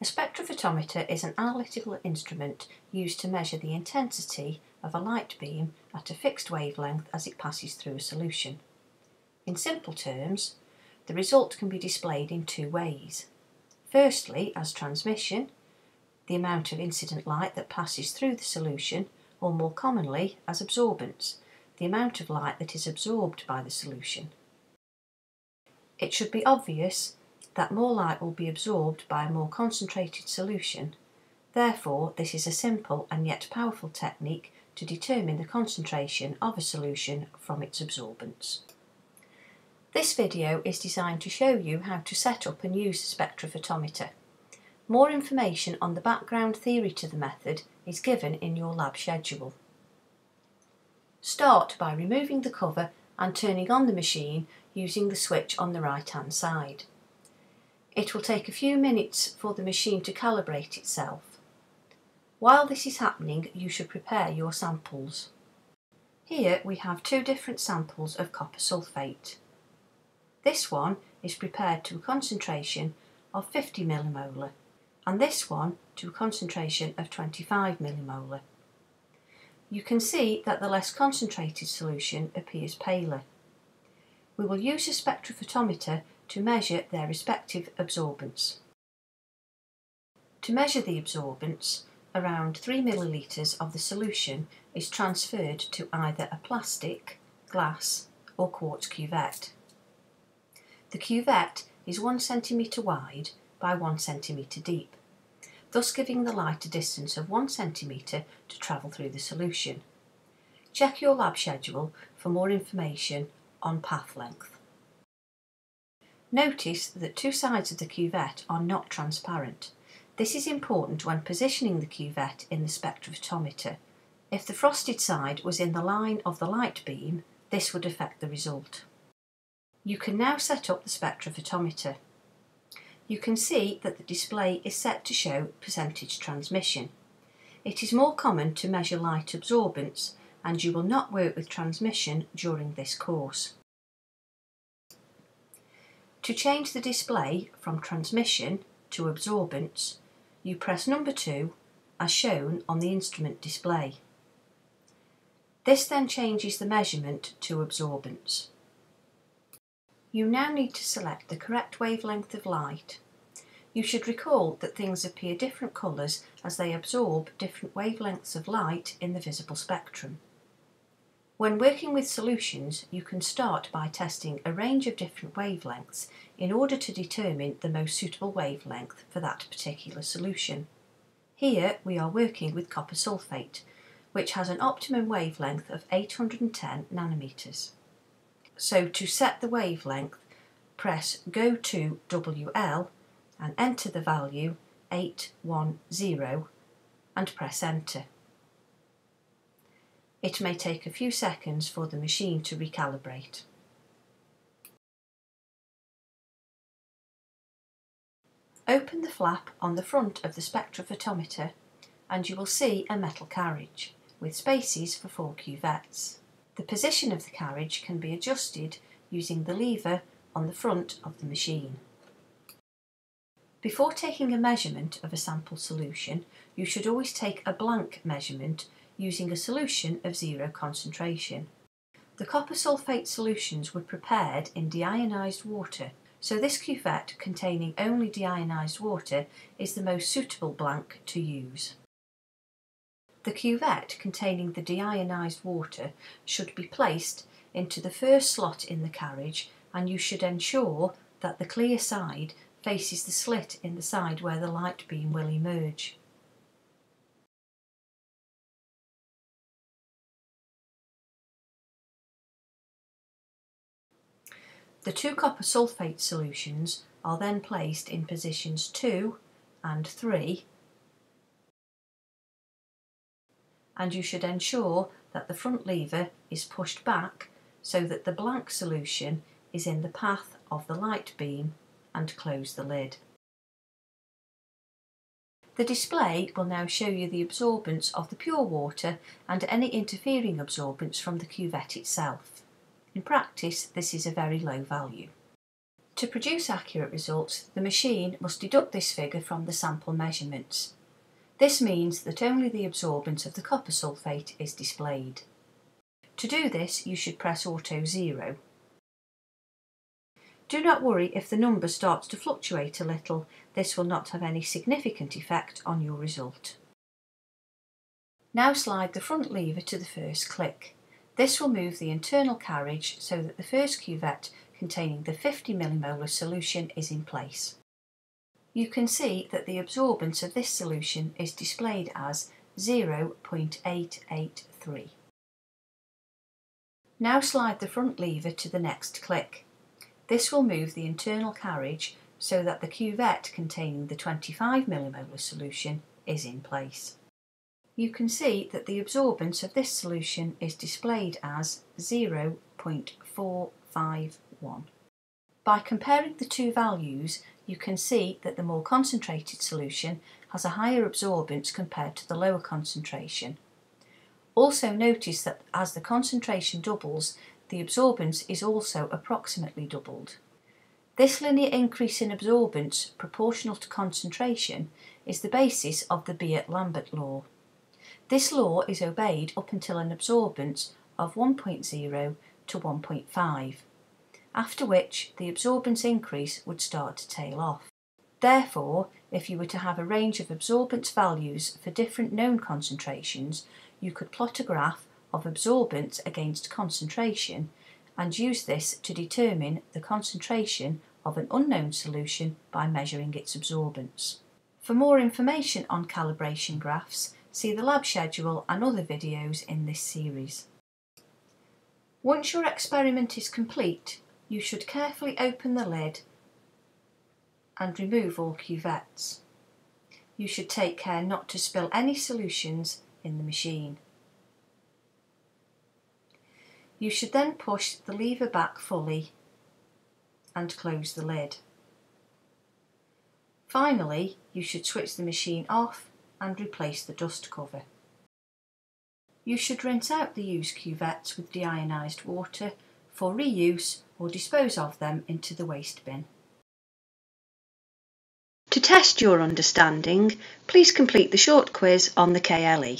A spectrophotometer is an analytical instrument used to measure the intensity of a light beam at a fixed wavelength as it passes through a solution. In simple terms, the result can be displayed in two ways. Firstly, as transmission, the amount of incident light that passes through the solution, or more commonly as absorbance, the amount of light that is absorbed by the solution. It should be obvious that more light will be absorbed by a more concentrated solution. Therefore, this is a simple and yet powerful technique to determine the concentration of a solution from its absorbance. This video is designed to show you how to set up and use a spectrophotometer. More information on the background theory to the method is given in your lab schedule. Start by removing the cover and turning on the machine using the switch on the right-hand side. It will take a few minutes for the machine to calibrate itself. While this is happening, you should prepare your samples. Here we have two different samples of copper sulfate. This one is prepared to a concentration of 50 millimolar and this one to a concentration of 25 millimolar. You can see that the less concentrated solution appears paler. We will use a spectrophotometer to measure their respective absorbance. To measure the absorbance, around 3 millilitres of the solution is transferred to either a plastic, glass or quartz cuvette. The cuvette is 1 centimetre wide by 1 centimetre deep, thus giving the light a distance of 1 centimetre to travel through the solution. Check your lab schedule for more information on path length. Notice that two sides of the cuvette are not transparent. This is important when positioning the cuvette in the spectrophotometer. If the frosted side was in the line of the light beam, this would affect the result. You can now set up the spectrophotometer. You can see that the display is set to show percentage transmission. It is more common to measure light absorbance, and you will not work with transmission during this course. To change the display from transmission to absorbance, you press number 2 as shown on the instrument display. This then changes the measurement to absorbance. You now need to select the correct wavelength of light. You should recall that things appear different colours as they absorb different wavelengths of light in the visible spectrum. When working with solutions, you can start by testing a range of different wavelengths in order to determine the most suitable wavelength for that particular solution. Here we are working with copper sulfate, which has an optimum wavelength of 810 nanometers. So to set the wavelength, press Go to WL and enter the value 810 and press Enter. It may take a few seconds for the machine to recalibrate. Open the flap on the front of the spectrophotometer and you will see a metal carriage with spaces for 4 cuvettes. The position of the carriage can be adjusted using the lever on the front of the machine. Before taking a measurement of a sample solution, you should always take a blank measurement using a solution of 0 concentration. The copper sulfate solutions were prepared in deionized water, so this cuvette containing only deionized water is the most suitable blank to use. The cuvette containing the deionized water should be placed into the first slot in the carriage, and you should ensure that the clear side faces the slit in the side where the light beam will emerge. The 2 copper sulfate solutions are then placed in positions 2 and 3, and you should ensure that the front lever is pushed back so that the blank solution is in the path of the light beam, and close the lid. The display will now show you the absorbance of the pure water and any interfering absorbance from the cuvette itself. In practice, this is a very low value. To produce accurate results, the machine must deduct this figure from the sample measurements. This means that only the absorbance of the copper sulphate is displayed. To do this, you should press Auto 0. Do not worry if the number starts to fluctuate a little, this will not have any significant effect on your result. Now slide the front lever to the first click. This will move the internal carriage so that the first cuvette containing the 50 millimolar solution is in place. You can see that the absorbance of this solution is displayed as 0.883. Now slide the front lever to the next click. This will move the internal carriage so that the cuvette containing the 25 millimolar solution is in place. You can see that the absorbance of this solution is displayed as 0.451. By comparing the two values, you can see that the more concentrated solution has a higher absorbance compared to the lower concentration. Also notice that as the concentration doubles, the absorbance is also approximately doubled. This linear increase in absorbance proportional to concentration is the basis of the Beer-Lambert law. This law is obeyed up until an absorbance of 1.0 to 1.5, after which the absorbance increase would start to tail off. Therefore, if you were to have a range of absorbance values for different known concentrations, you could plot a graph of absorbance against concentration and use this to determine the concentration of an unknown solution by measuring its absorbance. For more information on calibration graphs, see the lab schedule and other videos in this series. Once your experiment is complete, you should carefully open the lid and remove all cuvettes. You should take care not to spill any solutions in the machine. You should then push the lever back fully and close the lid. Finally, you should switch the machine off and replace the dust cover. You should rinse out the used cuvettes with deionised water for reuse or dispose of them into the waste bin. To test your understanding, please complete the short quiz on the KLE.